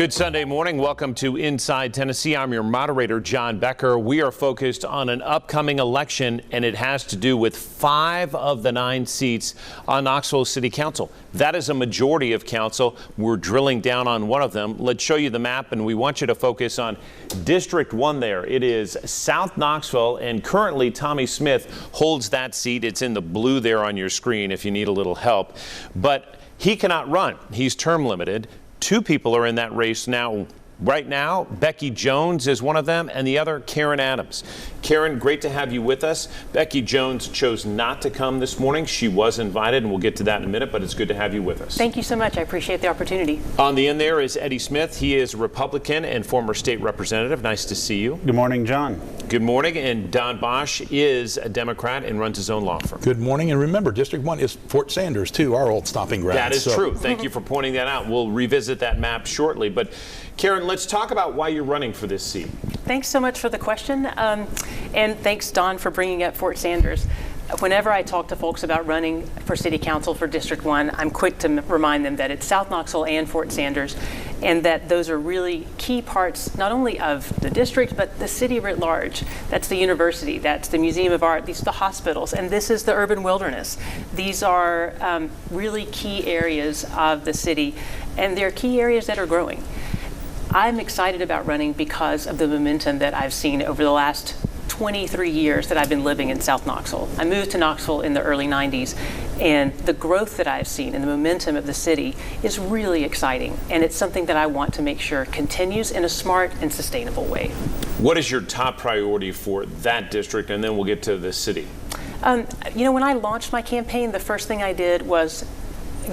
Good Sunday morning. Welcome to Inside Tennessee. I'm your moderator, John Becker. We are focused on an upcoming election, and it has to do with 5 of the 9 seats on Knoxville City Council. That is a majority of council. We're drilling down on one of them. Let's show you the map, and we want you to focus on District 1 there. It is South Knoxville, and currently Tommy Smith holds that seat. It's in the blue there on your screen if you need a little help. But he cannot run. He's term limited. 2 people are in that race now. Right now, Becky Jones is one of them, and the other, Karyn Adams. Karyn, great to have you with us. Becky Jones chose not to come this morning. She was invited, and we'll get to that in a minute, but it's good to have you with us. Thank you so much. I appreciate the opportunity. On the end there is Eddie Smith. He is a Republican and former state representative. Nice to see you. Good morning, John. Good morning. And Don Bosch is a Democrat and runs his own law firm. Good morning. And remember, District 1 is Fort Sanders, too, our old stomping ground. That is true. Thank you for pointing that out. We'll revisit that map shortly. But Karyn, let's talk about why you're running for this seat. Thanks so much for the question. And thanks, Don, for bringing up Fort Sanders. Whenever I talk to folks about running for City Council for District 1, I'm quick to remind them that it's South Knoxville and Fort Sanders, and that those are really key parts not only of the district, but the city writ large. That's the university, that's the Museum of Art, these are the hospitals, and this is the urban wilderness. These are really key areas of the city, and they're key areas that are growing. I'm excited about running because of the momentum that I've seen over the last 23 years that I've been living in South Knoxville. I moved to Knoxville in the early 90s, and the growth that I've seen and the momentum of the city is really exciting, and it's something that I want to make sure continues in a smart and sustainable way. What is your top priority for that district, and then we'll get to the city? When I launched my campaign, the first thing I did was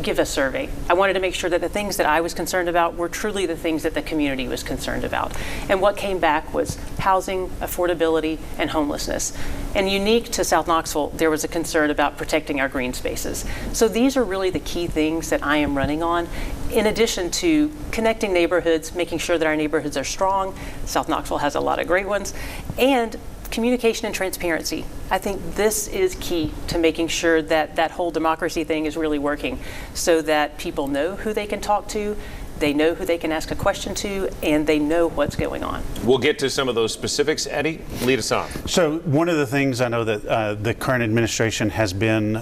give a survey. I wanted to make sure that the things that I was concerned about were truly the things that the community was concerned about. And what came back was housing, affordability, and homelessness. And unique to South Knoxville, there was a concern about protecting our green spaces. So these are really the key things that I am running on, in addition to connecting neighborhoods, making sure that our neighborhoods are strong. South Knoxville has a lot of great ones. And communication and transparency. I think this is key to making sure that that whole democracy thing is really working, so that people know who they can talk to, they know who they can ask a question to, and they know what's going on. We'll get to some of those specifics. Eddie, lead us off. So one of the things I know that the current administration has been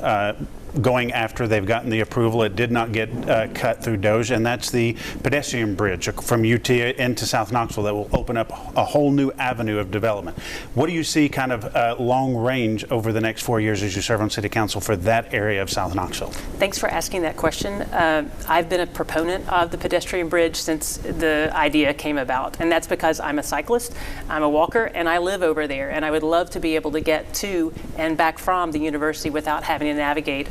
going after, they've gotten the approval, it did not get cut through DOJ, and that's the pedestrian bridge from UT into South Knoxville that will open up a whole new avenue of development. What do you see kind of long range over the next 4 years as you serve on City Council for that area of South Knoxville? Thanks for asking that question. I've been a proponent of the pedestrian bridge since the idea came about, and that's because I'm a cyclist, I'm a walker, and I live over there, and I would love to be able to get to and back from the university without having to navigate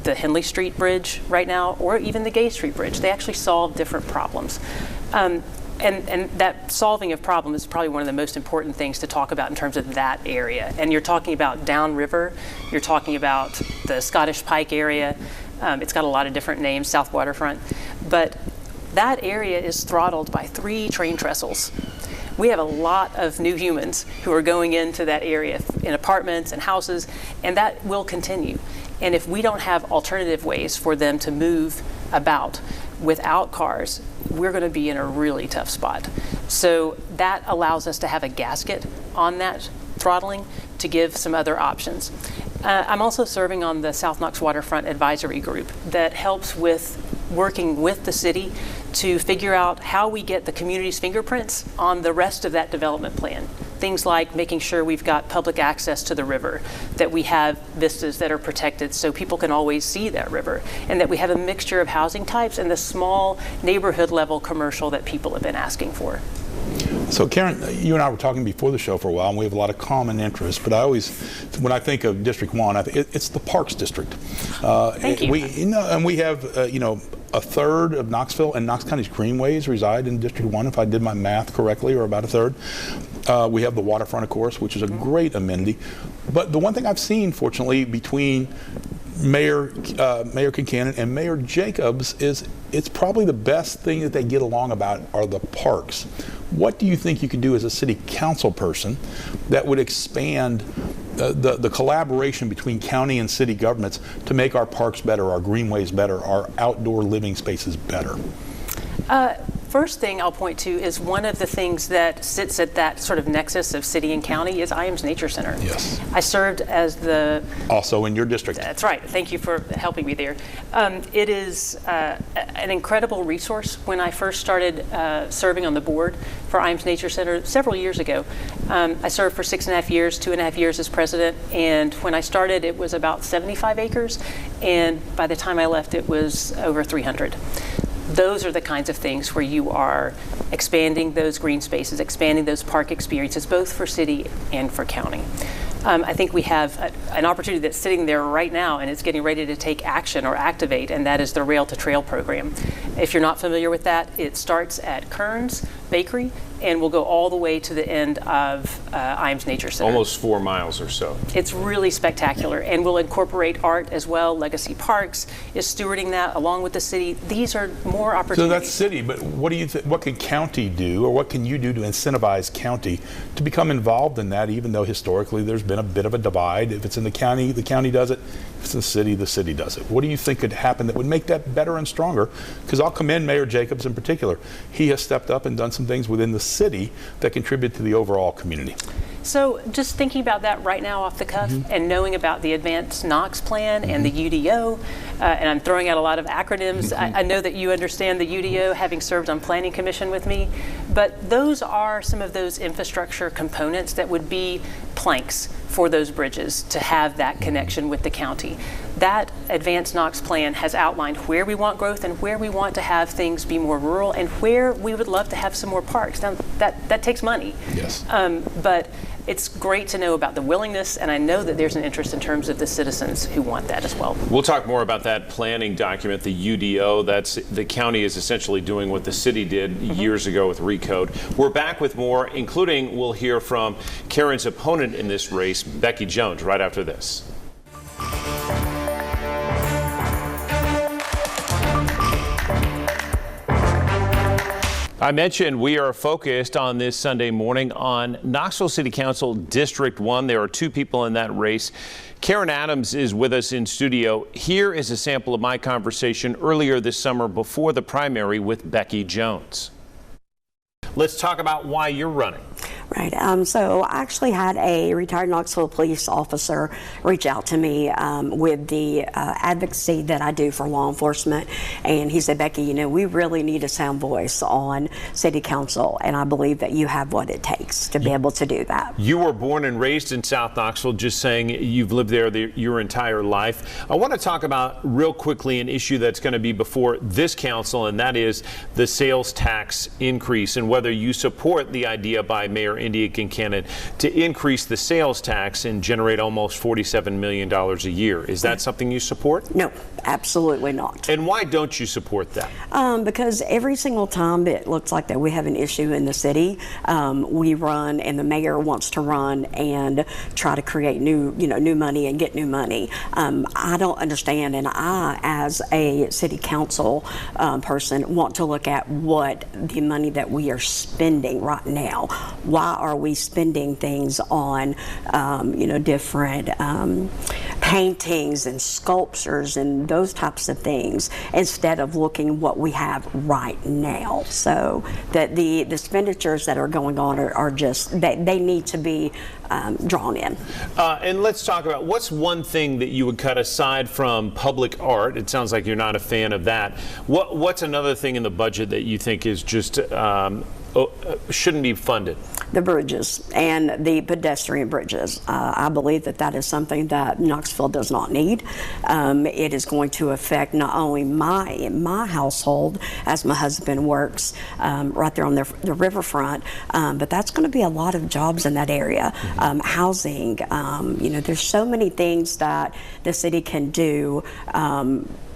the Henley Street Bridge right now, or even the Gay Street Bridge. They actually solve different problems. And that solving of problems is probably one of the most important things to talk about in terms of that area. And you're talking about downriver, you're talking about the Scottish Pike area. It's got a lot of different names, South Waterfront. But that area is throttled by 3 train trestles. We have a lot of new humans who are going into that area in apartments and houses, and that will continue. And if we don't have alternative ways for them to move about without cars, we're going to be in a really tough spot. So that allows us to have a gasket on that throttling to give some other options. I'm also serving on the South Knox Waterfront Advisory Group that helps with working with the city to figure out how we get the community's fingerprints on the rest of that development plan. Things like making sure we've got public access to the river, that we have vistas that are protected so people can always see that river, and that we have a mixture of housing types and the small neighborhood level commercial that people have been asking for. So Karyn, you and I were talking before the show for a while, and we have a lot of common interests, but I always, when I think of District 1, it's the Parks District. Thank you. We have, a third of Knoxville and Knox County's greenways reside in District 1, if I did my math correctly, or about a third. We have the waterfront, of course, which is a great amenity. But the one thing I've seen, fortunately, between Mayor Kincannon and Mayor Jacobs is it's probably the best thing that they get along about are the parks. What do you think you could do as a city council person that would expand the collaboration between county and city governments to make our parks better, our greenways better, our outdoor living spaces better? first thing I'll point to is one of the things that sits at that sort of nexus of city and county is IAMS Nature Center. Yes. I served as the... Also in your district. That's right. Thank you for helping me there. It is an incredible resource. When I first started serving on the board for IAMS Nature Center several years ago, I served for 6.5 years, 2.5 years as president, and when I started it was about 75 acres, and by the time I left it was over 300. Those are the kinds of things where you are expanding those green spaces, expanding those park experiences, both for city and for county. I think we have an opportunity that's sitting there right now and it's getting ready to take action or activate, and that is the Rail to Trail program. If you're not familiar with that, it starts at Karyn's Bakery and will go all the way to the end of IAMS Nature Center. Almost 4 miles or so. It's really spectacular, and will incorporate art as well. Legacy Parks is stewarding that along with the city. These are more opportunities. So that's city, but what do you what can county do, or what can you do to incentivize county to become involved in that, even though historically there's been a bit of a divide? If it's in the county does it. If it's in the city does it. What do you think could happen that would make that better and stronger? Because I'll commend Mayor Jacobs in particular. He has stepped up and done some things within the city that contribute to the overall community. So just thinking about that right now off the cuff and knowing about the Advanced NOx Plan and the UDO, and I'm throwing out a lot of acronyms. I know that you understand the UDO, having served on Planning Commission with me, but those are some of those infrastructure components that would be planks for those bridges to have that connection with the county. That Advanced NOx Plan has outlined where we want growth and where we want to have things be more rural and where we would love to have some more parks. Now, that takes money. Yes. But it's great to know about the willingness, and I know that there's an interest in terms of the citizens who want that as well. We'll talk more about that planning document, the UDO. That's the county is essentially doing what the city did years ago with Recode. We're back with more, including we'll hear from Karyn's opponent in this race, Becky Jones, right after this. I mentioned we are focused on this Sunday morning on Knoxville City Council District 1. There are 2 people in that race. Karyn Adams is with us in studio. Here is a sample of my conversation earlier this summer before the primary with Becky Jones. Let's talk about why you're running. Right. So I actually had a retired Knoxville police officer reach out to me with the advocacy that I do for law enforcement. And he said, Becky, you know, we really need a sound voice on city council. And I believe that you have what it takes to be able to do that. You were born and raised in South Knoxville, just saying you've lived there your entire life. I want to talk about real quickly an issue that's going to be before this council, and that is the sales tax increase and whether you support the idea by Mayor India Kincannon to increase the sales tax and generate almost $47 million a year. Is that something you support? No, absolutely not. And why don't you support that? Because every single time it looks like that we have an issue in the city, we run, and the mayor wants to run and try to create new money and get new money. I don't understand, and I, as a city council person, want to look at what the money that we are spending right now. Why are we spending things on, different paintings and sculptures and those types of things instead of looking what we have right now? So that the expenditures that are going on are just, they need to be drawn in. And let's talk about what's one thing that you would cut aside from public art. It sounds like you're not a fan of that. What's another thing in the budget that you think is just shouldn't be funded? The bridges and the pedestrian bridges. I believe that is something that Knoxville does not need. It is going to affect not only my household, as my husband works right there on the riverfront, but that's going to be a lot of jobs in that area. Housing, there's so many things that the city can do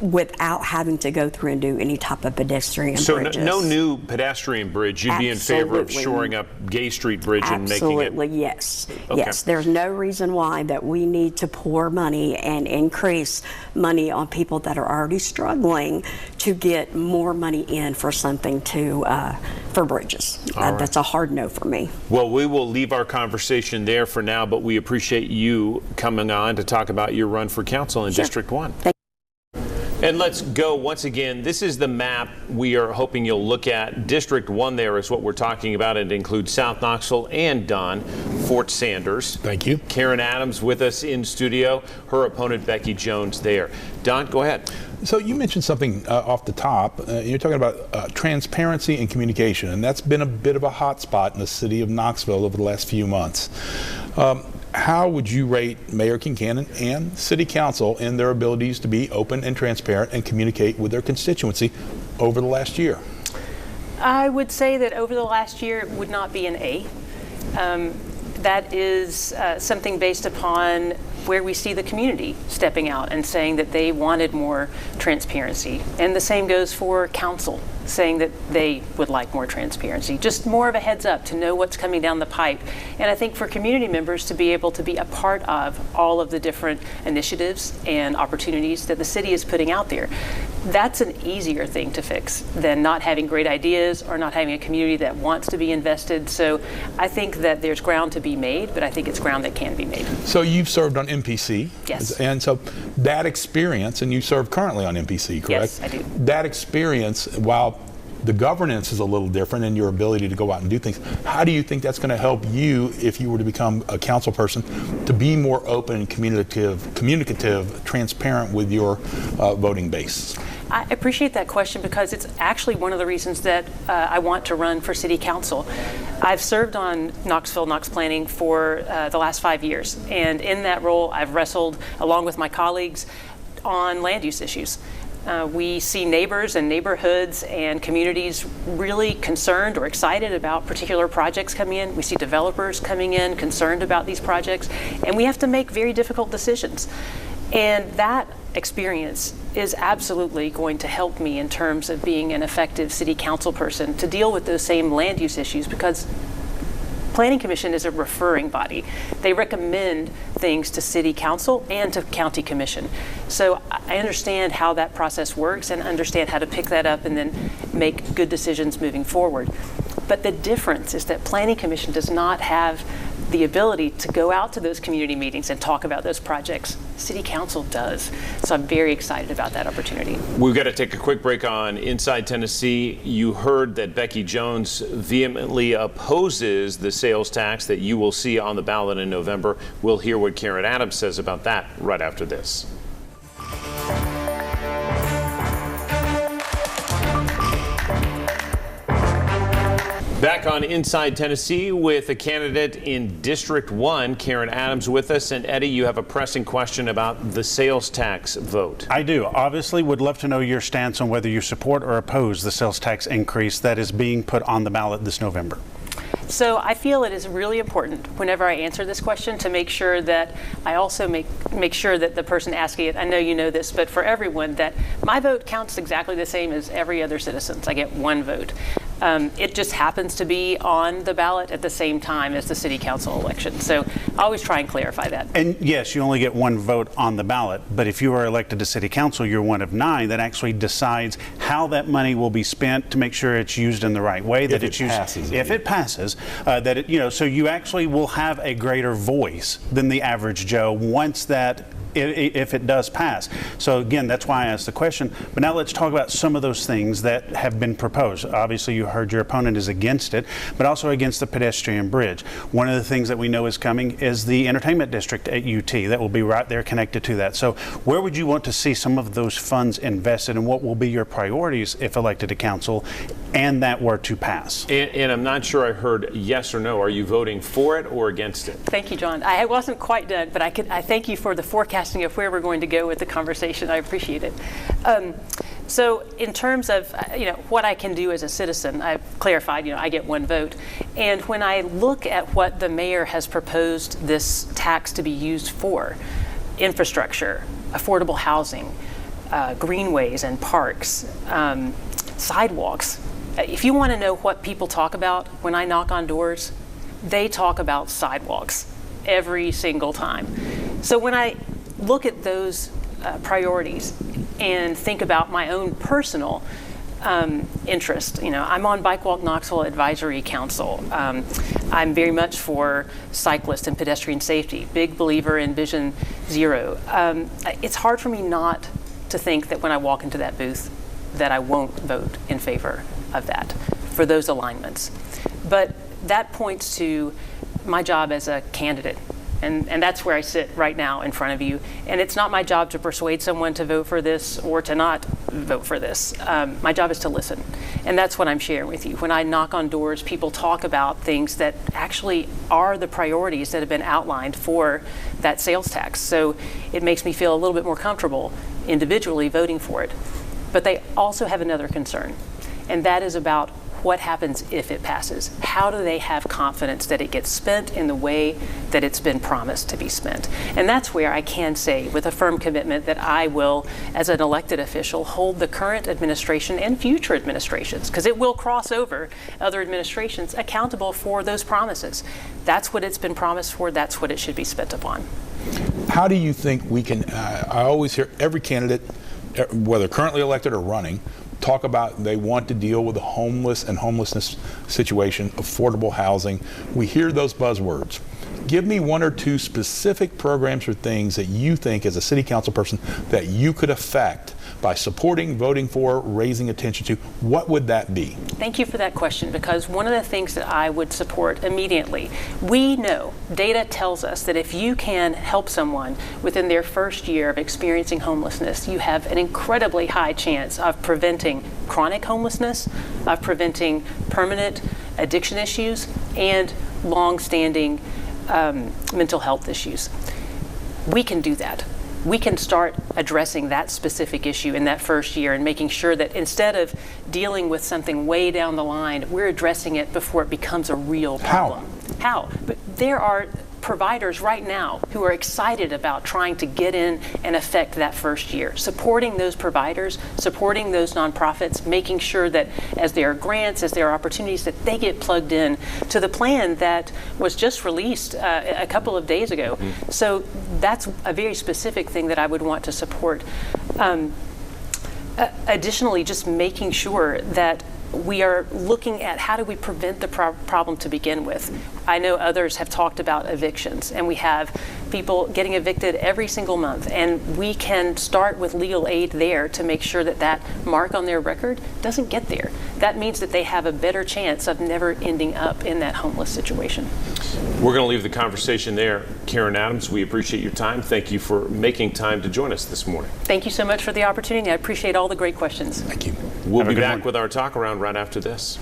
without having to go through and do any type of pedestrian bridges. So no new pedestrian bridge. You'd be in favor of shoring up Gay Street Bridge and making it... Absolutely, yes. Okay. Yes, there's no reason why that we need to pour money and increase money on people that are already struggling to get more money in for something for bridges. That's a hard no for me. Well, we will leave our conversation there for now, but we appreciate you coming on to talk about your run for council in District 1. And let's go once again. This is the map we are hoping you'll look at. District 1 there is what we're talking about. It includes South Knoxville and Don Fort Sanders. Thank you. Karyn Adams with us in studio. Her opponent, Becky Jones, there. Don, go ahead. So you mentioned something off the top. You're talking about transparency and communication, and that's been a bit of a hot spot in the city of Knoxville over the last few months. How would you rate Mayor Kincannon and City Council in their abilities to be open and transparent and communicate with their constituency over the last year? I would say that over the last year it would not be an A. That is something based upon where we see the community stepping out and saying that they wanted more transparency. And the same goes for council, saying that they would like more transparency, just more of a heads up to know what's coming down the pipe. And I think for community members to be able to be a part of all of the different initiatives and opportunities that the city is putting out there, that's an easier thing to fix than not having great ideas or not having a community that wants to be invested. So I think that there's ground to be made, but I think it's ground that can be made. So you've served on MPC. Yes. And so that experience, and you serve currently on MPC, correct? Yes, I do. That experience, while the governance is a little different in your ability to go out and do things, how do you think that's going to help you, if you were to become a council person, to be more open, communicative, transparent with your voting base? I appreciate that question because it's actually one of the reasons that I want to run for city council. I've served on Knoxville, Knox Planning for the last 5 years, and in that role I've wrestled along with my colleagues on land use issues. We see neighbors and neighborhoods and communities really concerned or excited about particular projects coming in. We see developers coming in concerned about these projects, and we have to make very difficult decisions. And that experience is absolutely going to help me in terms of being an effective city council person to deal with those same land use issues, because Planning Commission is a referring body. They recommend things to City Council and to County Commission. So I understand how that process works and understand how to pick that up and then make good decisions moving forward. But the difference is that Planning Commission does not have the ability to go out to those community meetings and talk about those projects. City Council does. So I'm very excited about that opportunity. We've got to take a quick break on Inside Tennessee. You heard that Becky Jones vehemently opposes the sales tax that you will see on the ballot in November. We'll hear what Karyn Adams says about that right after this. Back on Inside Tennessee with a candidate in District 1, Karyn Adams with us. And Eddie, you have a pressing question about the sales tax vote. I do. Obviously, would love to know your stance on whether you support or oppose the sales tax increase that is being put on the ballot this November. So I feel it is really important whenever I answer this question to make sure that I also make sure that the person asking it, I know you know this, but for everyone, that my vote counts exactly the same as every other citizen's. I get one vote. It just happens to be on the ballot at the same time as the city council election. So I always try and clarify that. And yes, you only get one vote on the ballot, but if you are elected to city council, you're one of 9 that actually decides how that money will be spent to make sure it's used in the right way. That it's used, if it passes, that it, so you actually will have a greater voice than the average Joe once that, if it does pass. So again, that's why I asked the question. But now let's talk about some of those things that have been proposed. Obviously, you heard your opponent is against it, but also against the pedestrian bridge. One of the things that we know is coming is the entertainment district at UT that will be right there connected to that. So where would you want to see some of those funds invested, and what will be your priorities if elected to council and that were to pass? And I'm not sure I heard yes or no. Are you voting for it or against it? Thank you, John. I wasn't quite done, but I thank you for the forecasting of where we're going to go with the conversation. I appreciate it. So in terms of what I can do as a citizen, I've clarified, I get one vote. And when I look at what the mayor has proposed this tax to be used for, infrastructure, affordable housing, greenways and parks, sidewalks. If you want to know what people talk about when I knock on doors, they talk about sidewalks every single time. So when I look at those priorities and think about my own personal interest, I'm on Bike Walk Knoxville Advisory Council. I'm very much for cyclist and pedestrian safety, big believer in Vision Zero. It's hard for me not to think that when I walk into that booth that I won't vote in favor of that, for those alignments. But that points to my job as a candidate. And that's where I sit right now in front of you. And it's not my job to persuade someone to vote for this or to not vote for this. My job is to listen. And that's what I'm sharing with you. When I knock on doors, people talk about things that actually are the priorities that have been outlined for that sales tax. So it makes me feel a little bit more comfortable individually voting for it. But they also have another concern, and that is about what happens if it passes. How do they have confidence that it gets spent in the way that it's been promised to be spent? And that's where I can say with a firm commitment that I will, as an elected official, hold the current administration and future administrations, because it will cross over other administrations, accountable for those promises. That's what it's been promised for. That's what it should be spent upon. How do you think we can, I always hear every candidate, whether currently elected or running, talk about they want to deal with the homeless and homelessness situation, affordable housing. We hear those buzzwords. Give me one or two specific programs or things that you think as a city council person that you could affect by supporting, voting for, raising attention to. What would that be? Thank you for that question, because one of the things that I would support immediately, we know, data tells us that if you can help someone within their first year of experiencing homelessness, you have an incredibly high chance of preventing chronic homelessness, of preventing permanent addiction issues, and long-standing mental health issues. We can do that. We can start addressing that specific issue in that first year and making sure that instead of dealing with something way down the line, we're addressing it before it becomes a real problem. How? But there are providers right now who are excited about trying to get in and affect that first year, supporting those providers, supporting those nonprofits, making sure that as there are grants, as there are opportunities, that they get plugged in to the plan that was just released a couple of days ago. Mm-hmm. So that's a very specific thing that I would want to support. Additionally, just making sure that we are looking at how do we prevent the problem to begin with. I know others have talked about evictions, and we have people getting evicted every single month, and we can start with legal aid there to make sure that that mark on their record doesn't get there. That means that they have a better chance of never ending up in that homeless situation. We're going to leave the conversation there. Karyn Adams, we appreciate your time. Thank you for making time to join us this morning. Thank you so much for the opportunity. I appreciate all the great questions. Thank you. We'll be back with our talk around right after this.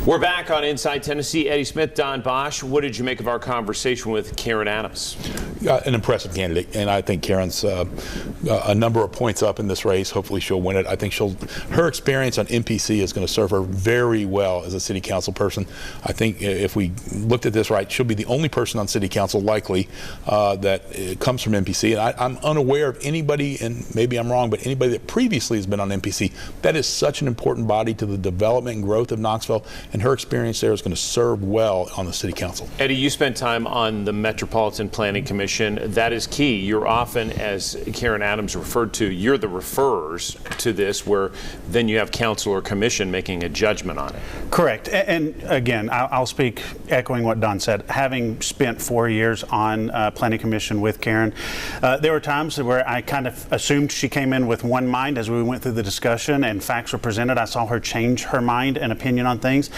We're back on Inside Tennessee. Eddie Smith, Don Bosch. What did you make of our conversation with Karyn Adams? An impressive candidate, and I think Karyn's a number of points up in this race. Hopefully she'll win it. I think her experience on MPC is going to serve her very well as a city council person. I think if we looked at this right, she'll be the only person on city council likely that comes from MPC. And I'm unaware of anybody, and maybe I'm wrong, but anybody that previously has been on MPC. That is such an important body to the development and growth of Knoxville, and her experience there is going to serve well on the city council. Eddie, you spent time on the Metropolitan Planning Commission. That is key. You're often, as Karyn Adams referred to, you're the referrers to this, where then you have council or commission making a judgment on it. Correct. And again, I'll speak echoing what Don said. Having spent 4 years on Planning Commission with Karyn, there were times where I kind of assumed she came in with one mind as we went through the discussion and facts were presented. I saw her change her mind and opinion on things.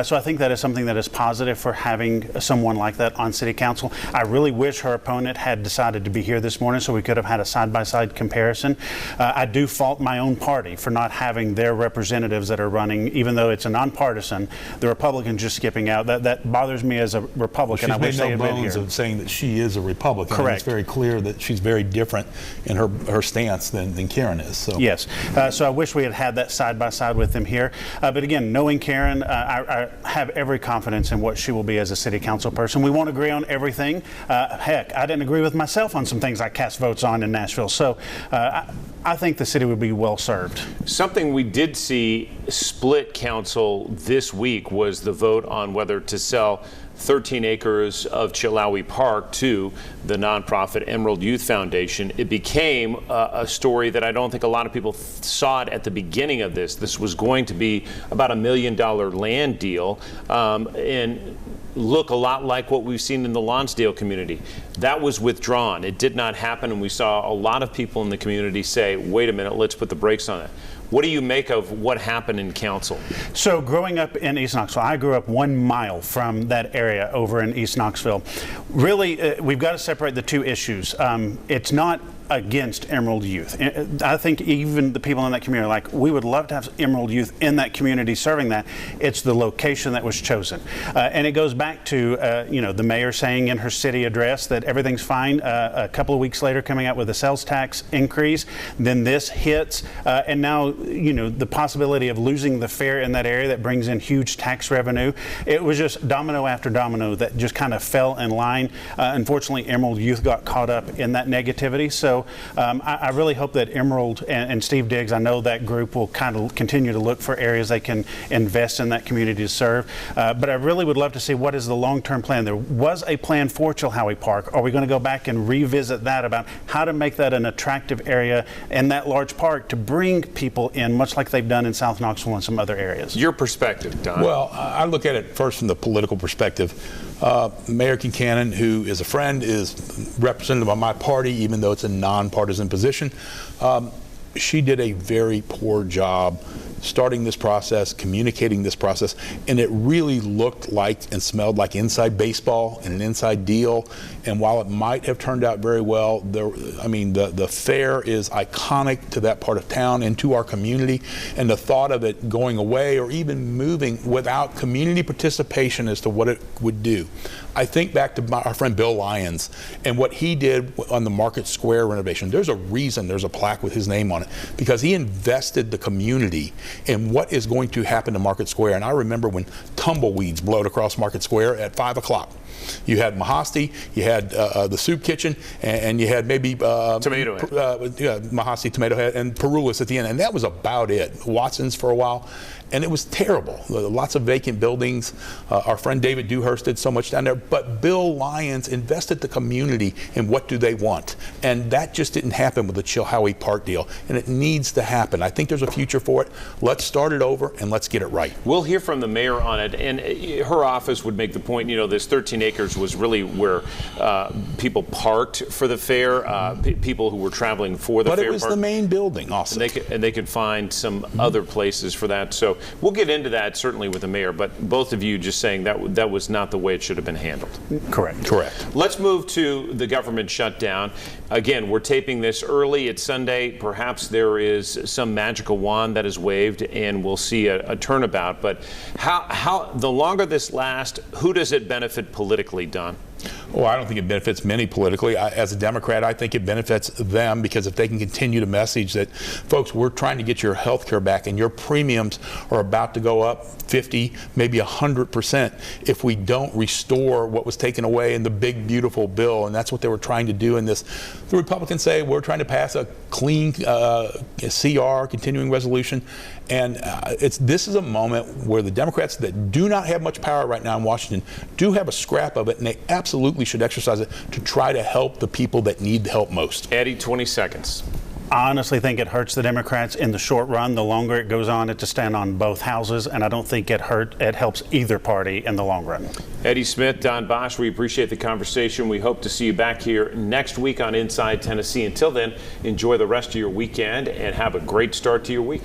So I think that is something that is positive for having someone like that on city council. I really wish her opponent had decided to be here this morning so we could have had a side-by-side comparison. I do fault my own party for not having their representatives that are running, even though it's a nonpartisan, the Republicans just skipping out. That bothers me as a Republican. She's made no bones of saying that she is a Republican. Correct. And it's very clear that she's very different in her stance than Karyn is. So. Yes. So I wish we had had that side-by-side with them here. But again, knowing Karyn, I have every confidence in what she will be as a city council person. We won't agree on everything. Heck, I didn't agree with myself on some things I cast votes on in Nashville. So I think the city would be well served. Something we did see split council this week was the vote on whether to sell 13 acres of Chilhowie Park to the nonprofit Emerald Youth Foundation. It became a story that I don't think a lot of people saw it at the beginning of this. This was going to be about $1 million land deal, and look a lot like what we've seen in the Lonsdale community. That was withdrawn. It did not happen, and we saw a lot of people in the community say, wait a minute, let's put the brakes on it. What do you make of what happened in council? So growing up in East Knoxville, I grew up 1 mile from that area over in East Knoxville. Really, we've got to separate the two issues. It's not against Emerald Youth. I think even the people in that community are like, we would love to have Emerald Youth in that community serving that. It's the location that was chosen. And it goes back to, the mayor saying in her city address that everything's fine. A couple of weeks later coming out with a sales tax increase. Then this hits. And now, the possibility of losing the fair in that area that brings in huge tax revenue. It was just domino after domino that just kind of fell in line. Unfortunately, Emerald Youth got caught up in that negativity. So I really hope that Emerald and Steve Diggs, I know that group will kind of continue to look for areas they can invest in that community to serve. But I really would love to see what is the long-term plan. There was a plan for Chilhowie Park. Are we going to go back and revisit that about how to make that an attractive area in that large park to bring people in, much like they've done in South Knoxville and some other areas? Your perspective, Don. Well, I look at it first from the political perspective. Mayor Kincannon, who is a friend, is representative of my party, even though it's a nonpartisan position. She did a very poor job starting this process, communicating this process, and it really looked like and smelled like inside baseball and an inside deal. And while it might have turned out very well, the fair is iconic to that part of town and to our community, and the thought of it going away or even moving without community participation as to what it would do. I think back to our friend Bill Lyons and what he did on the Market Square renovation. There's a reason there's a plaque with his name on it, because he invested the community in what is going to happen to Market Square. And I remember when tumbleweeds blowed across Market Square at 5 o'clock. You had Mahasti, you had the soup kitchen, and you had maybe Tomato Head. Mahasti, Tomato Head, and Perulis at the end. And that was about it. Watson's for a while. And it was terrible. Lots of vacant buildings. Our friend David Dewhurst did so much down there. But Bill Lyons invested the community in what do they want. And that just didn't happen with the Chilhowie Park deal. And it needs to happen. I think there's a future for it. Let's start it over and let's get it right. We'll hear from the mayor on it. And her office would make the point, this 13 acres was really where people parked for the fair, people who were traveling for the fair. But it was the main building also. And they could find some other places for that. So we'll get into that certainly with the mayor, but both of you just saying that was not the way it should have been handled. Correct. Let's move to the government shutdown. Again, we're taping this early. It's Sunday. Perhaps there is some magical wand that is waved and we'll see a turnabout. But how the longer this lasts, who does it benefit politically, Don? Well, I don't think it benefits many politically. As a Democrat, I think it benefits them, because if they can continue to message that, folks, we're trying to get your health care back and your premiums are about to go up 50, maybe 100% if we don't restore what was taken away in the big, beautiful bill. And that's what they were trying to do in this. The Republicans say we're trying to pass a clean CR, continuing resolution. And this is a moment where the Democrats that do not have much power right now in Washington do have a scrap of it, and they absolutely should exercise it to try to help the people that need the help most. Eddie, 20 seconds. I honestly think it hurts the Democrats in the short run. The longer it goes on, it to stand on both houses, and I don't think it helps either party in the long run. Eddie Smith, Don Bosch, we appreciate the conversation. We hope to see you back here next week on Inside Tennessee. Until then, enjoy the rest of your weekend and have a great start to your week.